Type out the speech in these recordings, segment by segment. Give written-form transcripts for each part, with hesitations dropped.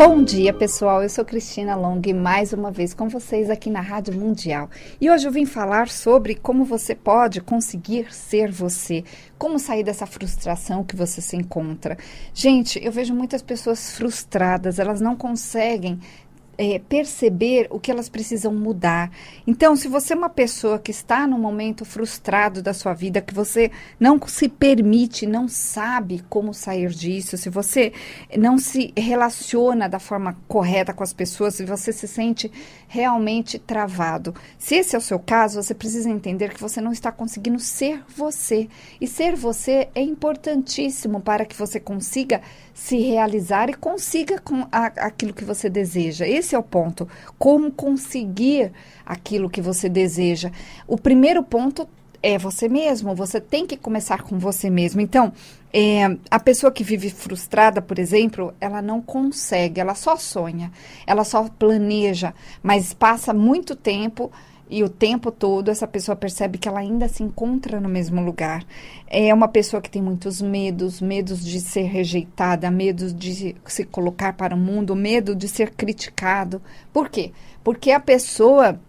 Bom dia, pessoal. Eu sou Cristina Long e mais uma vez com vocês aqui na Rádio Mundial. E hoje eu vim falar sobre como você pode conseguir ser você, como sair dessa frustração que você se encontra. Gente, eu vejo muitas pessoas frustradas, elas não conseguem perceber o que elas precisam mudar. Então, se você é uma pessoa que está num momento frustrado da sua vida, que você não se permite, não sabe como sair disso, se você não se relaciona da forma correta com as pessoas, se você se sente realmente travado, se esse é o seu caso, você precisa entender que você não está conseguindo ser você. E ser você é importantíssimo para que você consiga se realizar e consiga aquilo que você deseja. Esse é o ponto. Como conseguir aquilo que você deseja? O primeiro ponto é você mesmo. Você tem que começar com você mesmo. Então, a pessoa que vive frustrada, por exemplo, ela não consegue, ela só sonha, ela só planeja, mas passa muito tempo. E o tempo todo essa pessoa percebe que ela ainda se encontra no mesmo lugar. É uma pessoa que tem muitos medos, medos de ser rejeitada, medos de se colocar para o mundo, medo de ser criticado. Por quê? Porque a pessoa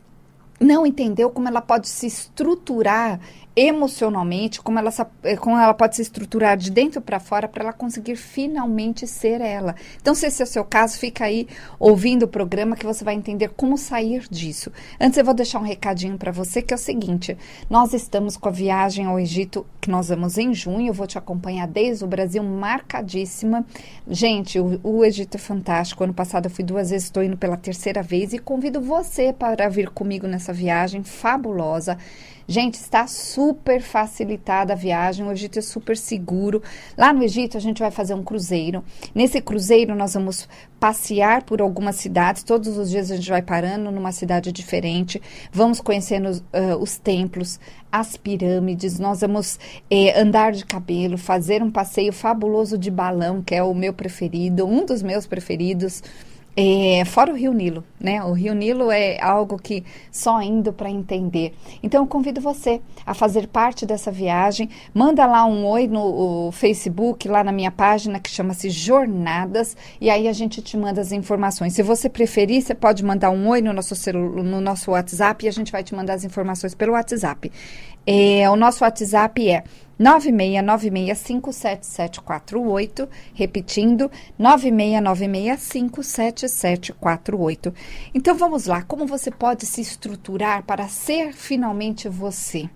não entendeu como ela pode se estruturar emocionalmente, como ela pode se estruturar de dentro para fora para ela conseguir finalmente ser ela. Então, se esse é o seu caso, fica aí ouvindo o programa que você vai entender como sair disso. Antes, eu vou deixar um recadinho para você, que é o seguinte: nós estamos com a viagem ao Egito, que nós vamos em junho, eu vou te acompanhar desde o Brasil, marcadíssima. Gente, o Egito é fantástico. Ano passado eu fui 2 vezes, estou indo pela 3ª vez e convido você para vir comigo nessa viagem fabulosa. Gente, está super facilitada a viagem, o Egito é super seguro. Lá no Egito a gente vai fazer um cruzeiro. Nesse cruzeiro nós vamos passear por algumas cidades, todos os dias a gente vai parando numa cidade diferente, vamos conhecendo os templos, as pirâmides, nós vamos andar de camelo, fazer um passeio fabuloso de balão, que é o meu preferido, um dos meus preferidos. Fora o Rio Nilo, né? O Rio Nilo é algo que só indo para entender. Então, eu convido você a fazer parte dessa viagem. Manda lá um oi no Facebook, lá na minha página, que chama-se Jornadas, e aí a gente te manda as informações. Se você preferir, você pode mandar um oi no nosso WhatsApp, e a gente vai te mandar as informações pelo WhatsApp. O nosso WhatsApp é 9696577748, repetindo, 9696577748. Então, vamos lá, como você pode se estruturar para ser finalmente você?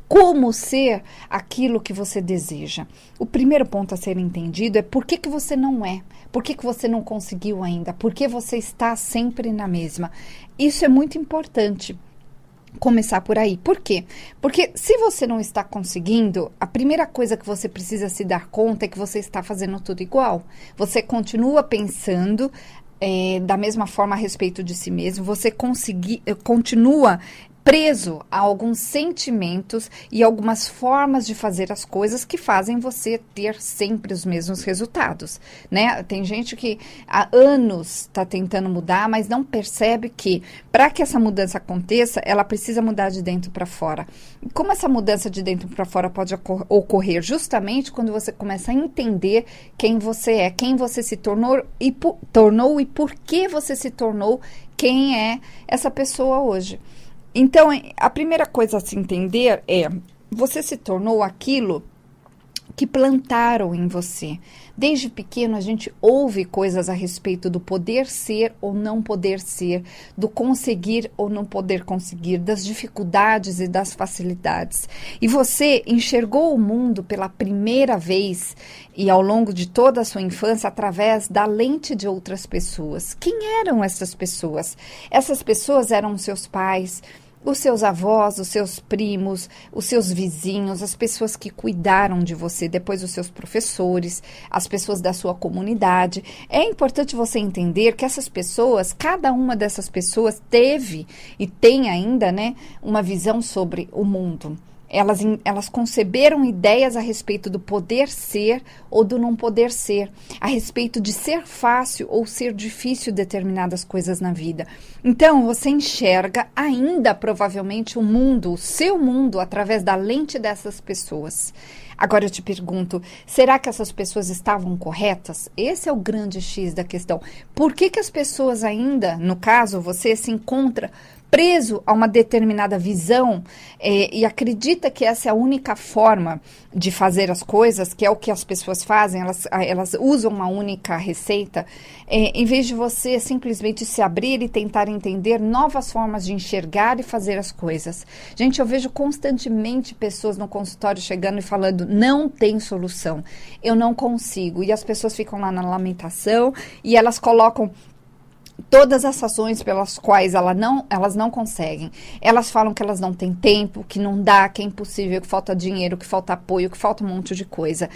Como ser aquilo que você deseja? O primeiro ponto a ser entendido é por que você não é, por que você não conseguiu ainda, por que você está sempre na mesma. Isso é muito importante. Começar por aí. Por quê? Porque se você não está conseguindo, a primeira coisa que você precisa se dar conta é que você está fazendo tudo igual. Você continua pensando da mesma forma a respeito de si mesmo, você continua preso a alguns sentimentos e algumas formas de fazer as coisas que fazem você ter sempre os mesmos resultados, né? Tem gente que há anos está tentando mudar, mas não percebe que para que essa mudança aconteça, ela precisa mudar de dentro para fora. E como essa mudança de dentro para fora pode ocorrer? Justamente quando você começa a entender quem você é, quem você se tornou e por que você se tornou quem é essa pessoa hoje. Então, a primeira coisa a se entender é, você se tornou aquilo que plantaram em você. Desde pequeno a gente ouve coisas a respeito do poder ser ou não poder ser, do conseguir ou não poder conseguir, das dificuldades e das facilidades. E você enxergou o mundo pela primeira vez e ao longo de toda a sua infância através da lente de outras pessoas. Quem eram essas pessoas? Essas pessoas eram seus pais, os seus avós, os seus primos, os seus vizinhos, as pessoas que cuidaram de você, depois os seus professores, as pessoas da sua comunidade. É importante você entender que essas pessoas, cada uma dessas pessoas teve e tem ainda, né, uma visão sobre o mundo. Elas conceberam ideias a respeito do poder ser ou do não poder ser, a respeito de ser fácil ou ser difícil determinadas coisas na vida. Então, você enxerga ainda provavelmente o mundo, o seu mundo, através da lente dessas pessoas. Agora eu te pergunto, será que essas pessoas estavam corretas? Esse é o grande X da questão. Por que as pessoas ainda, no caso, você se encontra preso a uma determinada visão e acredita que essa é a única forma de fazer as coisas, que é o que as pessoas fazem, elas usam uma única receita, em vez de você simplesmente se abrir e tentar entender novas formas de enxergar e fazer as coisas. Gente, eu vejo constantemente pessoas no consultório chegando e falando, não tem solução, eu não consigo, e as pessoas ficam lá na lamentação e elas colocam todas as razões pelas quais elas não conseguem. Elas falam que elas não têm tempo, que não dá, que é impossível, que falta dinheiro, que falta apoio, que falta um monte de coisa.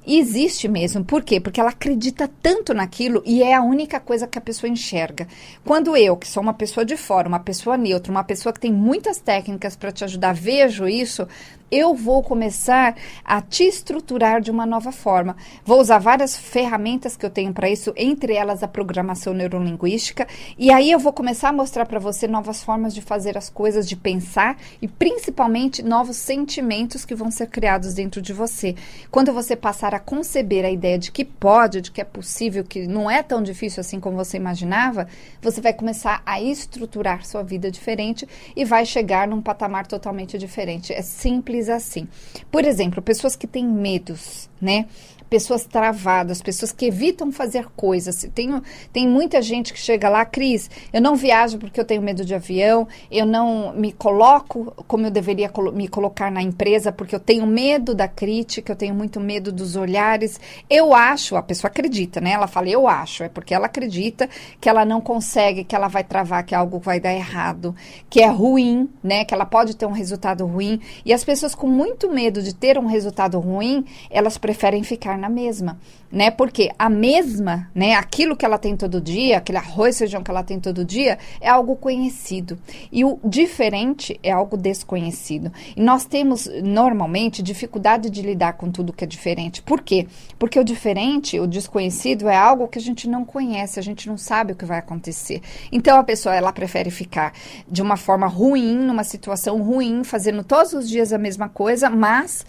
E existe mesmo. Por quê? Porque ela acredita tanto naquilo e é a única coisa que a pessoa enxerga. Quando eu, que sou uma pessoa de fora, uma pessoa neutra, uma pessoa que tem muitas técnicas para te ajudar, vejo isso, eu vou começar a te estruturar de uma nova forma. Vou usar várias ferramentas que eu tenho para isso, entre elas a programação neurolinguística, e aí eu vou começar a mostrar para você novas formas de fazer as coisas, de pensar e principalmente novos sentimentos que vão ser criados dentro de você. Quando você passar a conceber a ideia de que pode, de que é possível, que não é tão difícil assim como você imaginava, você vai começar a estruturar sua vida diferente e vai chegar num patamar totalmente diferente. É simples assim. Por exemplo, pessoas que têm medos, né? Pessoas travadas, pessoas que evitam fazer coisas. Tem muita gente que chega lá, Cris, eu não viajo porque eu tenho medo de avião, eu não me coloco como eu deveria me colocar na empresa porque eu tenho medo da crítica, eu tenho muito medo dos olhares. Eu acho, a pessoa acredita, né? Ela fala, eu acho, é porque ela acredita que ela não consegue, que ela vai travar, que algo vai dar errado, que é ruim, né? Que ela pode ter um resultado ruim. E as pessoas com muito medo de ter um resultado ruim, elas preferem ficar na mesma, né? Porque a mesma, né? Aquilo que ela tem todo dia, aquele arroz e feijão que ela tem todo dia, é algo conhecido. E o diferente é algo desconhecido. E nós temos, normalmente, dificuldade de lidar com tudo que é diferente. Por quê? Porque o diferente, o desconhecido, é algo que a gente não conhece, a gente não sabe o que vai acontecer. Então, a pessoa, ela prefere ficar de uma forma ruim, numa situação ruim, fazendo todos os dias a mesma coisa, mas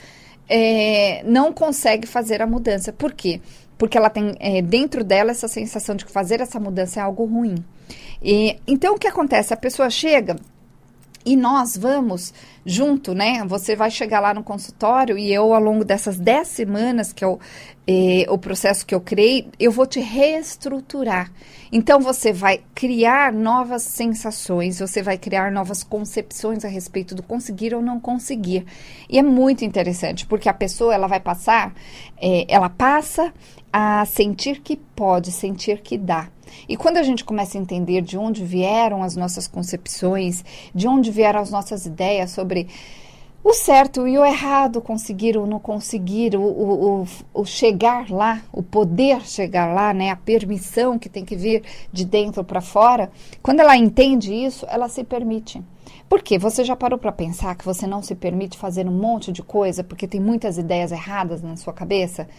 não consegue fazer a mudança. Por quê? Porque ela tem dentro dela essa sensação de que fazer essa mudança é algo ruim. Então, o que acontece? A pessoa chega e nós vamos junto, né? Você vai chegar lá no consultório e eu, ao longo dessas 10 semanas, que é o processo que eu criei, eu vou te reestruturar. Então, você vai criar novas sensações, você vai criar novas concepções a respeito do conseguir ou não conseguir. E é muito interessante, porque a pessoa, ela vai passar, ela passa a sentir que pode, sentir que dá. E quando a gente começa a entender de onde vieram as nossas concepções, de onde vieram as nossas ideias sobre o certo e o errado, conseguir ou não conseguir, o chegar lá, o poder chegar lá, né, a permissão que tem que vir de dentro para fora, quando ela entende isso, ela se permite. Por quê? Você já parou para pensar que você não se permite fazer um monte de coisa porque tem muitas ideias erradas na sua cabeça?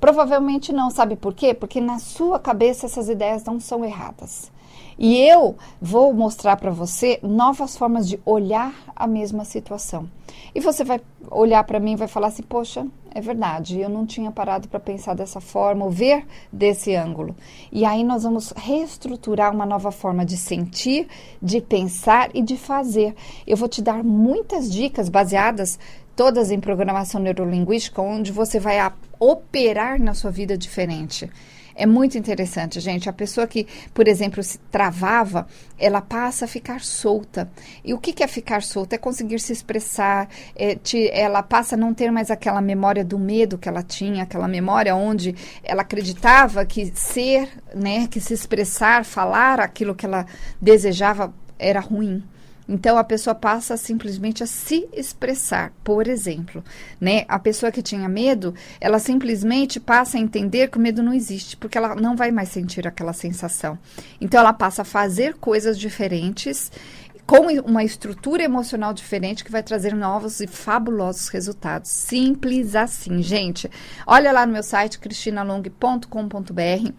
Provavelmente não, sabe por quê? Porque na sua cabeça essas ideias não são erradas. E eu vou mostrar para você novas formas de olhar a mesma situação. E você vai olhar para mim e vai falar assim, poxa, é verdade, eu não tinha parado para pensar dessa forma, ou ver desse ângulo. E aí nós vamos reestruturar uma nova forma de sentir, de pensar e de fazer. Eu vou te dar muitas dicas baseadas todas em programação neurolinguística, onde você vai operar na sua vida diferente. É muito interessante, gente. A pessoa que, por exemplo, se travava, ela passa a ficar solta. E o que é ficar solta? É conseguir se expressar, ela passa a não ter mais aquela memória do medo que ela tinha, aquela memória onde ela acreditava que ser, né, que se expressar, falar aquilo que ela desejava era ruim. Então, a pessoa passa simplesmente a se expressar, por exemplo, né? A pessoa que tinha medo, ela simplesmente passa a entender que o medo não existe, porque ela não vai mais sentir aquela sensação. Então, ela passa a fazer coisas diferentes com uma estrutura emocional diferente que vai trazer novos e fabulosos resultados. Simples assim, gente. Olha lá no meu site, cristinalong.com.br.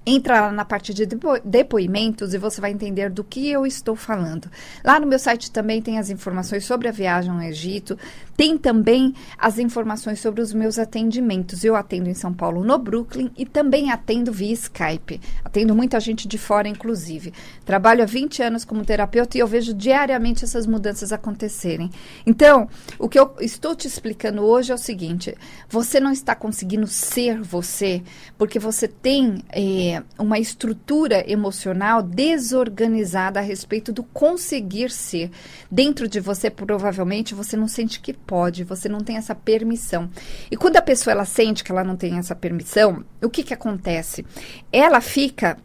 Entra lá na parte de depoimentos e você vai entender do que eu estou falando. Lá no meu site também tem as informações sobre a viagem ao Egito, tem também as informações sobre os meus atendimentos. Eu atendo em São Paulo, no Brooklyn, e também atendo via Skype. Atendo muita gente de fora, inclusive. Trabalho há 20 anos como terapeuta e eu vejo diariamente essas mudanças acontecerem. Então, o que eu estou te explicando hoje é o seguinte: você não está conseguindo ser você porque você tem uma estrutura emocional desorganizada a respeito do conseguir ser. Dentro de você, provavelmente, você não sente que pode, você não tem essa permissão. E quando a pessoa ela sente que ela não tem essa permissão, o que que acontece? Ela fica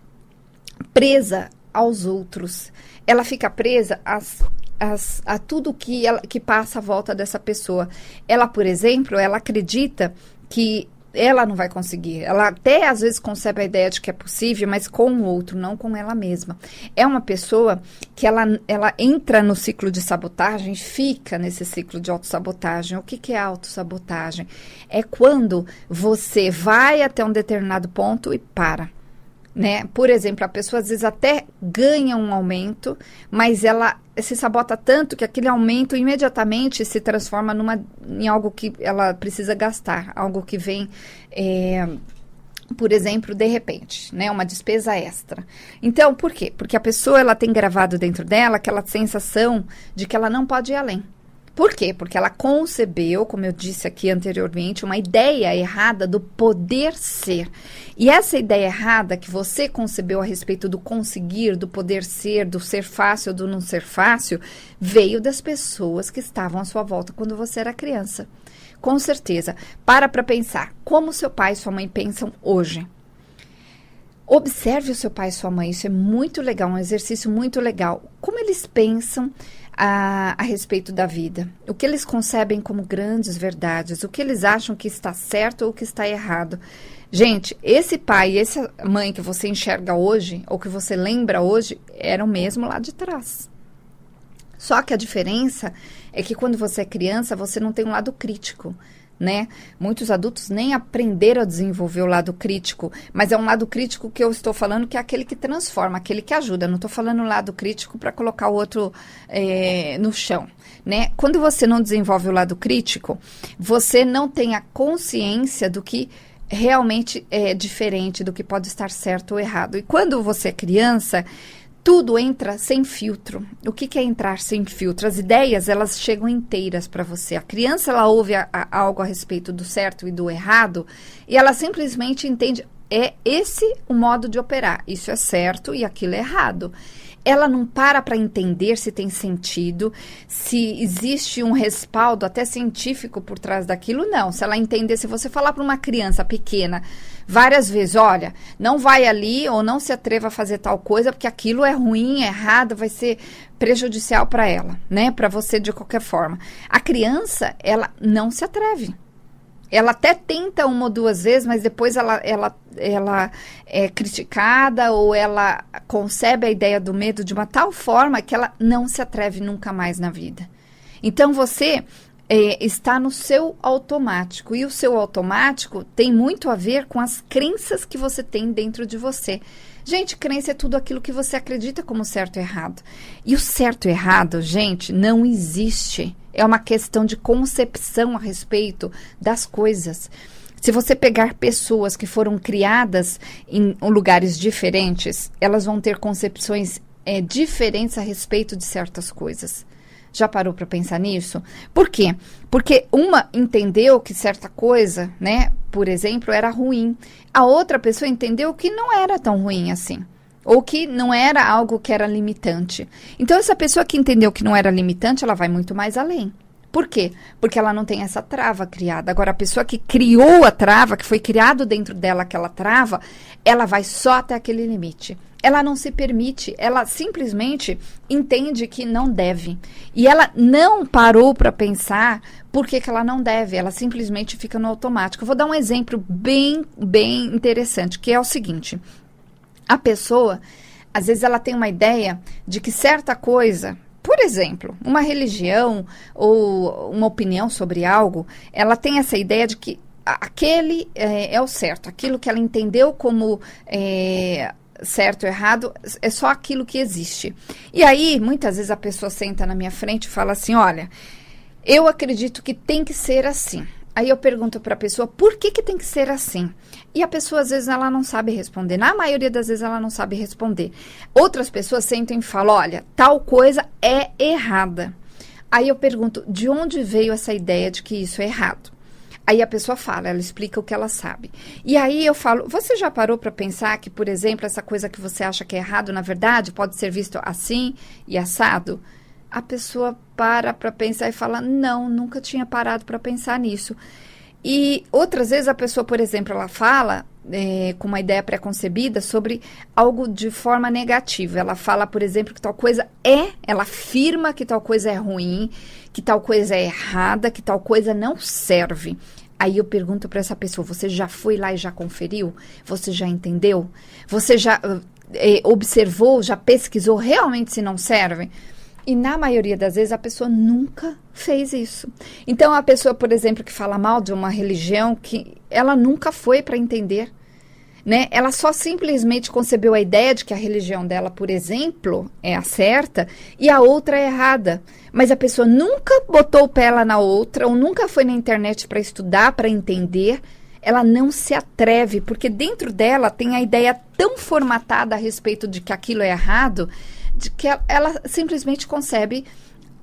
presa aos outros. Ela fica presa a tudo que passa à volta dessa pessoa. Ela, por exemplo, ela acredita que ela não vai conseguir. Ela até às vezes concebe a ideia de que é possível, mas com o outro, não com ela mesma. É uma pessoa que ela entra no ciclo de sabotagem, fica nesse ciclo de autossabotagem. O que é autossabotagem? É quando você vai até um determinado ponto e para. Né? Por exemplo, a pessoa às vezes até ganha um aumento, mas ela se sabota tanto que aquele aumento imediatamente se transforma em algo que ela precisa gastar, algo que vem, por exemplo, de repente, né? Uma despesa extra. Então, por quê? Porque a pessoa ela tem gravado dentro dela aquela sensação de que ela não pode ir além. Por quê? Porque ela concebeu, como eu disse aqui anteriormente, uma ideia errada do poder ser. E essa ideia errada que você concebeu a respeito do conseguir, do poder ser, do ser fácil, do não ser fácil, veio das pessoas que estavam à sua volta quando você era criança. Com certeza. Para pensar como seu pai e sua mãe pensam hoje. Observe o seu pai e sua mãe, isso é muito legal, um exercício muito legal. Como eles pensam a respeito da vida, o que eles concebem como grandes verdades, o que eles acham que está certo ou que está errado. Gente, esse pai e essa mãe que você enxerga hoje, ou que você lembra hoje, eram mesmo lá de trás. Só que a diferença é que quando você é criança, você não tem um lado crítico, né? Muitos adultos nem aprenderam a desenvolver o lado crítico, mas é um lado crítico que eu estou falando que é aquele que transforma, aquele que ajuda. Não estou falando o lado crítico para colocar o outro no chão, né? Quando você não desenvolve o lado crítico, você não tem a consciência do que realmente é diferente, do que pode estar certo ou errado. E quando você é criança, tudo entra sem filtro. O que é entrar sem filtro? As ideias, elas chegam inteiras para você. A criança, ela ouve algo a respeito do certo e do errado e ela simplesmente entende, é esse o modo de operar. Isso é certo e aquilo é errado. Ela não para entender se tem sentido, se existe um respaldo até científico por trás daquilo, não. Se ela entender, se você falar para uma criança pequena várias vezes, olha, não vai ali ou não se atreva a fazer tal coisa, porque aquilo é ruim, é errado, vai ser prejudicial para ela, né? Para você de qualquer forma. A criança, ela não se atreve. Ela até tenta uma ou duas vezes, mas depois ela é criticada ou ela concebe a ideia do medo de uma tal forma que ela não se atreve nunca mais na vida. Então, você está no seu automático. E o seu automático tem muito a ver com as crenças que você tem dentro de você. Gente, crença é tudo aquilo que você acredita como certo e errado. E o certo e errado, gente, não existe. É uma questão de concepção a respeito das coisas. Se você pegar pessoas que foram criadas em lugares diferentes, elas vão ter concepções diferentes a respeito de certas coisas. Já parou para pensar nisso? Por quê? Porque uma entendeu que certa coisa, né, por exemplo, era ruim. A outra pessoa entendeu que não era tão ruim assim. Ou que não era algo que era limitante. Então, essa pessoa que entendeu que não era limitante, ela vai muito mais além. Por quê? Porque ela não tem essa trava criada. Agora, a pessoa que criou a trava, que foi criado dentro dela aquela trava, ela vai só até aquele limite. Ela não se permite, ela simplesmente entende que não deve. E ela não parou para pensar por que ela não deve, ela simplesmente fica no automático. Eu vou dar um exemplo bem interessante, que é o seguinte. A pessoa, Às vezes ela tem uma ideia de que certa coisa, por exemplo, uma religião ou uma opinião sobre algo, ela tem essa ideia de que aquele é o certo, aquilo que ela entendeu como certo ou errado, é só aquilo que existe. E aí, muitas vezes a pessoa senta na minha frente e fala assim, olha, eu acredito que tem que ser assim. Aí eu pergunto para a pessoa, por que tem que ser assim? E a pessoa, às vezes, ela não sabe responder. Na maioria das vezes, ela não sabe responder. Outras pessoas sentam e falam, olha, tal coisa é errada. Aí eu pergunto, de onde veio essa ideia de que isso é errado? Aí a pessoa fala, ela explica o que ela sabe. E aí eu falo, você já parou para pensar que, por exemplo, essa coisa que você acha que é errado, na verdade, pode ser visto assim e assado? A pessoa para pensar e fala, não, nunca tinha parado para pensar nisso. E outras vezes a pessoa, por exemplo, ela fala com uma ideia pré-concebida sobre algo de forma negativa. Ela fala, por exemplo, que tal coisa ela afirma que tal coisa é ruim, que tal coisa é errada, que tal coisa não serve. Aí eu pergunto para essa pessoa, você já foi lá e já conferiu? Você já entendeu? Você já observou, já pesquisou realmente se não serve? E na maioria das vezes a pessoa nunca fez isso. Então a pessoa, por exemplo, que fala mal de uma religião que ela nunca foi para entender, né? Ela só simplesmente concebeu a ideia de que a religião dela, por exemplo, é a certa e a outra é errada. Mas a pessoa nunca botou o pé lá na outra, ou nunca foi na internet para estudar, para entender. Ela não se atreve, porque dentro dela tem a ideia tão formatada a respeito de que aquilo é errado, de que ela simplesmente concebe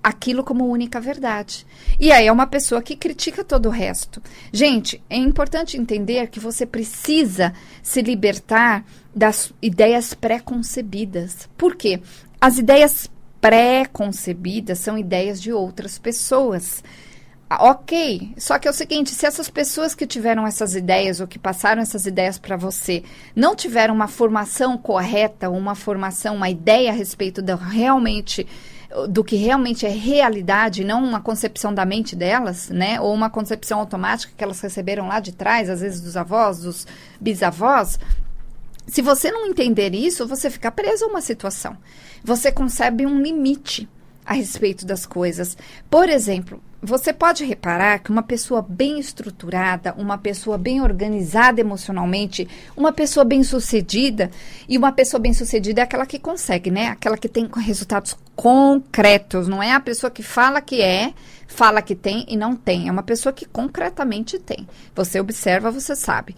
aquilo como única verdade. E aí é uma pessoa que critica todo o resto. Gente, é importante entender que você precisa se libertar das ideias pré-concebidas. Por quê? As ideias pré-concebidas são ideias de outras pessoas. Ok, só que é o seguinte, se essas pessoas que tiveram essas ideias ou que passaram essas ideias para você não tiveram uma formação correta, uma ideia a respeito do que realmente é realidade, não uma concepção da mente delas, né? Ou uma concepção automática que elas receberam lá de trás, às vezes dos avós, dos bisavós. Se você não entender isso, você fica preso a uma situação. Você concebe um limite a respeito das coisas. Por exemplo, você pode reparar que uma pessoa bem estruturada, uma pessoa bem organizada emocionalmente, uma pessoa bem-sucedida, e uma pessoa bem-sucedida é aquela que consegue, né? Aquela que tem resultados concretos, não é a pessoa que fala que tem e não tem. É uma pessoa que concretamente tem. Você observa, você sabe.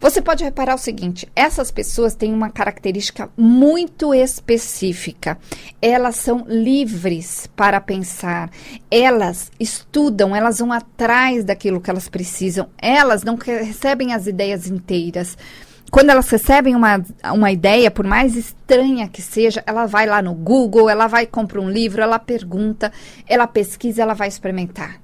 Você pode reparar o seguinte, essas pessoas têm uma característica muito específica. Elas são livres para pensar, elas estudam, elas vão atrás daquilo que elas precisam, elas não recebem as ideias inteiras. Quando elas recebem uma ideia, por mais estranha que seja, ela vai lá no Google, ela vai comprar um livro, ela pergunta, ela pesquisa, ela vai experimentar.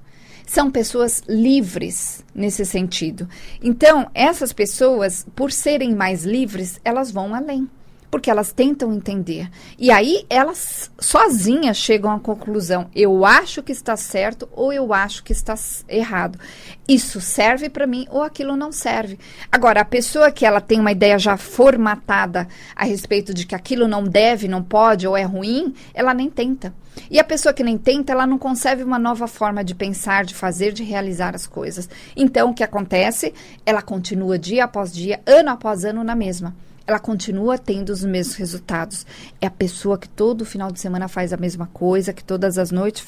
São pessoas livres nesse sentido. Então, essas pessoas, por serem mais livres, elas vão além, porque elas tentam entender. E aí, elas sozinhas chegam à conclusão, eu acho que está certo ou eu acho que está errado. Isso serve para mim ou aquilo não serve. Agora, a pessoa que ela tem uma ideia já formatada a respeito de que aquilo não deve, não pode ou é ruim, ela nem tenta. E a pessoa que nem tenta, ela não concebe uma nova forma de pensar, de fazer, de realizar as coisas. Então, o que acontece? Ela continua dia após dia, ano após ano na mesma. Ela continua tendo os mesmos resultados. É a pessoa que todo final de semana faz a mesma coisa, que todas as noites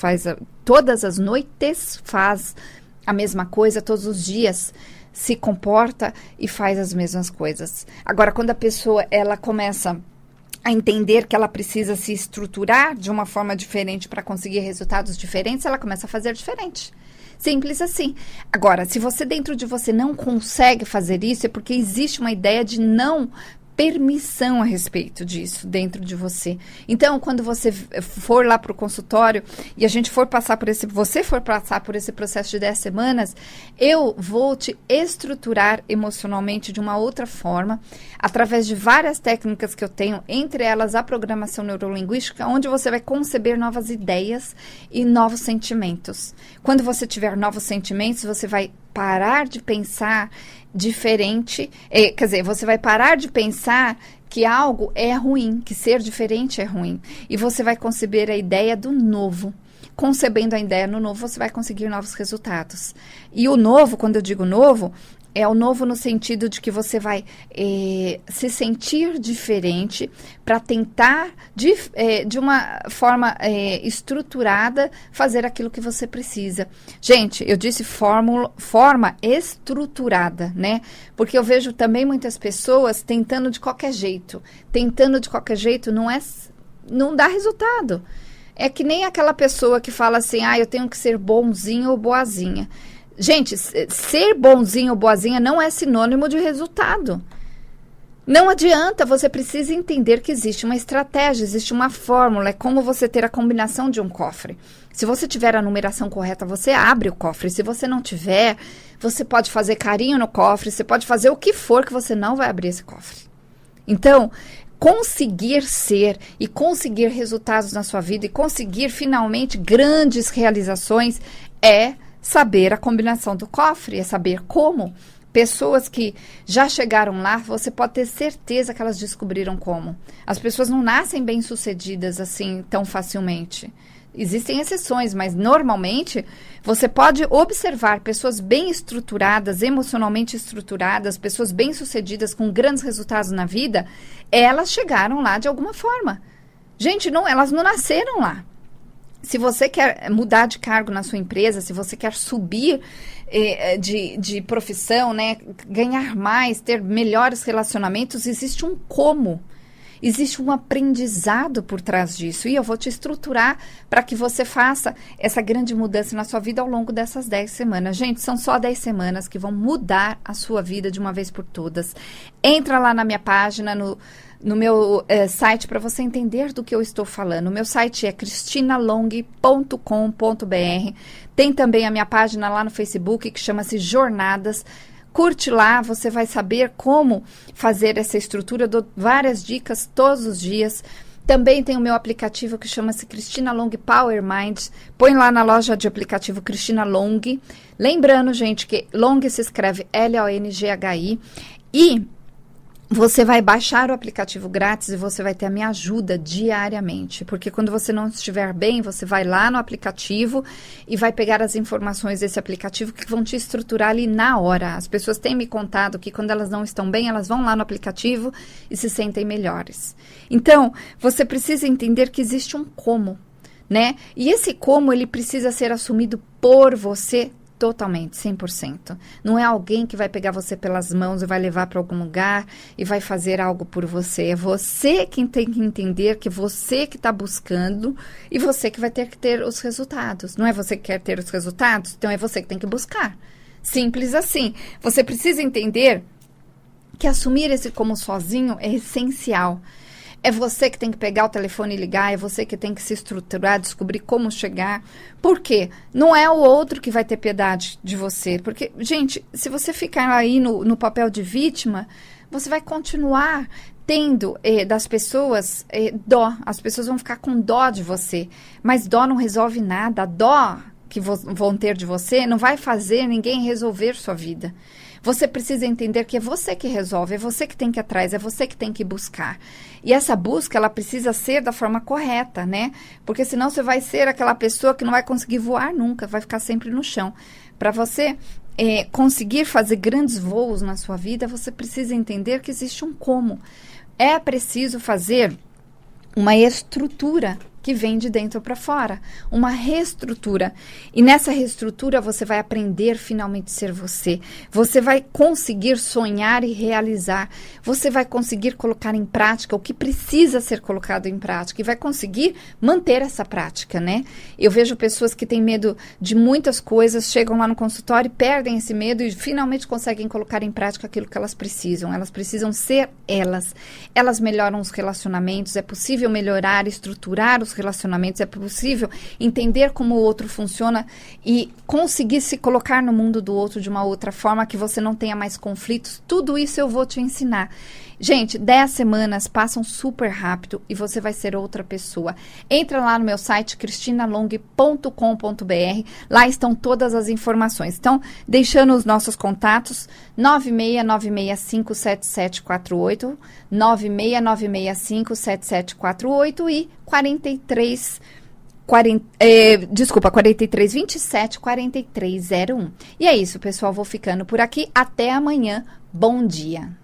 faz a mesma coisa, todos os dias se comporta e faz as mesmas coisas. Agora, quando a pessoa ela começa a entender que ela precisa se estruturar de uma forma diferente para conseguir resultados diferentes, ela começa a fazer diferente. Simples assim. Agora, se você dentro de você não consegue fazer isso, é porque existe uma ideia de não permissão a respeito disso dentro de você. Então, quando você for lá para o consultório e a gente for passar por você for passar por esse processo de 10 semanas, eu vou te estruturar emocionalmente de uma outra forma, através de várias técnicas que eu tenho, entre elas a programação neurolinguística, onde você vai conceber novas ideias e novos sentimentos. Quando você tiver novos sentimentos, você vai parar de pensar diferente, quer dizer, você vai parar de pensar que algo é ruim, que ser diferente é ruim. E você vai conceber a ideia do novo. Concebendo a ideia no novo, você vai conseguir novos resultados. E o novo, quando eu digo novo, é o novo no sentido de que você vai se sentir diferente para tentar, de uma forma estruturada, fazer aquilo que você precisa. Gente, eu disse forma estruturada, né? Porque eu vejo também muitas pessoas tentando de qualquer jeito. Tentando de qualquer jeito não dá resultado. É que nem aquela pessoa que fala assim, eu tenho que ser bonzinho ou boazinha. Gente, ser bonzinho ou boazinha não é sinônimo de resultado. Não adianta, você precisa entender que existe uma estratégia, existe uma fórmula, é como você ter a combinação de um cofre. Se você tiver a numeração correta, você abre o cofre. Se você não tiver, você pode fazer carinho no cofre, você pode fazer o que for que você não vai abrir esse cofre. Então, conseguir ser e conseguir resultados na sua vida e conseguir finalmente grandes realizações é saber a combinação do cofre, é saber como. Pessoas que já chegaram lá, você pode ter certeza que elas descobriram como. As pessoas não nascem bem-sucedidas assim tão facilmente. Existem exceções, mas normalmente você pode observar pessoas bem estruturadas, emocionalmente estruturadas, pessoas bem-sucedidas com grandes resultados na vida, elas chegaram lá de alguma forma. Gente, elas não nasceram lá. Se você quer mudar de cargo na sua empresa, se você quer subir de profissão, né, ganhar mais, ter melhores relacionamentos, existe um como. Existe um aprendizado por trás disso. E eu vou te estruturar para que você faça essa grande mudança na sua vida ao longo dessas 10 semanas. Gente, são só 10 semanas que vão mudar a sua vida de uma vez por todas. Entra lá na minha página, no meu site, para você entender do que eu estou falando. O meu site é cristinalong.com.br. Tem também a minha página lá no Facebook, que chama-se Jornadas. Curte lá, você vai saber como fazer essa estrutura. Eu dou várias dicas todos os dias. Também tem o meu aplicativo que chama-se Cristina Long Power Mind. Põe lá na loja de aplicativo Cristina Long. Lembrando, gente, que Long se escreve L-O-N-G-H-I. E você vai baixar o aplicativo grátis e você vai ter a minha ajuda diariamente. Porque quando você não estiver bem, você vai lá no aplicativo e vai pegar as informações desse aplicativo que vão te estruturar ali na hora. As pessoas têm me contado que quando elas não estão bem, elas vão lá no aplicativo e se sentem melhores. Então, você precisa entender que existe um como, né? E esse como, ele precisa ser assumido por você totalmente, 100%. Não é alguém que vai pegar você pelas mãos e vai levar para algum lugar e vai fazer algo por você. É você quem tem que entender que você que está buscando e você que vai ter que ter os resultados. Não é você que quer ter os resultados? Então é você que tem que buscar. Simples assim. Você precisa entender que assumir esse como sozinho é essencial. É você que tem que pegar o telefone e ligar, é você que tem que se estruturar, descobrir como chegar. Por quê? Não é o outro que vai ter piedade de você. Porque, gente, se você ficar aí no papel de vítima, você vai continuar tendo das pessoas dó. As pessoas vão ficar com dó de você. Mas dó não resolve nada. A dó que vão ter de você não vai fazer ninguém resolver sua vida. Você precisa entender que é você que resolve, é você que tem que ir atrás, é você que tem que buscar. E essa busca, ela precisa ser da forma correta, né? Porque senão você vai ser aquela pessoa que não vai conseguir voar nunca, vai ficar sempre no chão. Para você conseguir fazer grandes voos na sua vida, você precisa entender que existe um como. É preciso fazer uma estrutura que vem de dentro para fora, uma reestrutura. E nessa reestrutura você vai aprender finalmente a ser você. Você vai conseguir sonhar e realizar. Você vai conseguir colocar em prática o que precisa ser colocado em prática e vai conseguir manter essa prática, né? Eu vejo pessoas que têm medo de muitas coisas, chegam lá no consultório e perdem esse medo e finalmente conseguem colocar em prática aquilo que elas precisam. Elas precisam ser elas. Elas melhoram os relacionamentos, é possível melhorar, estruturar os relacionamentos, é possível entender como o outro funciona e conseguir se colocar no mundo do outro de uma outra forma, que você não tenha mais conflitos. Tudo isso eu vou te ensinar. Gente, 10 semanas passam super rápido e você vai ser outra pessoa. Entra lá no meu site, cristinalong.com.br, lá estão todas as informações. Então, deixando os nossos contatos, 969657748, 969657748 e 4327-4301. E é isso, pessoal, vou ficando por aqui. Até amanhã. Bom dia.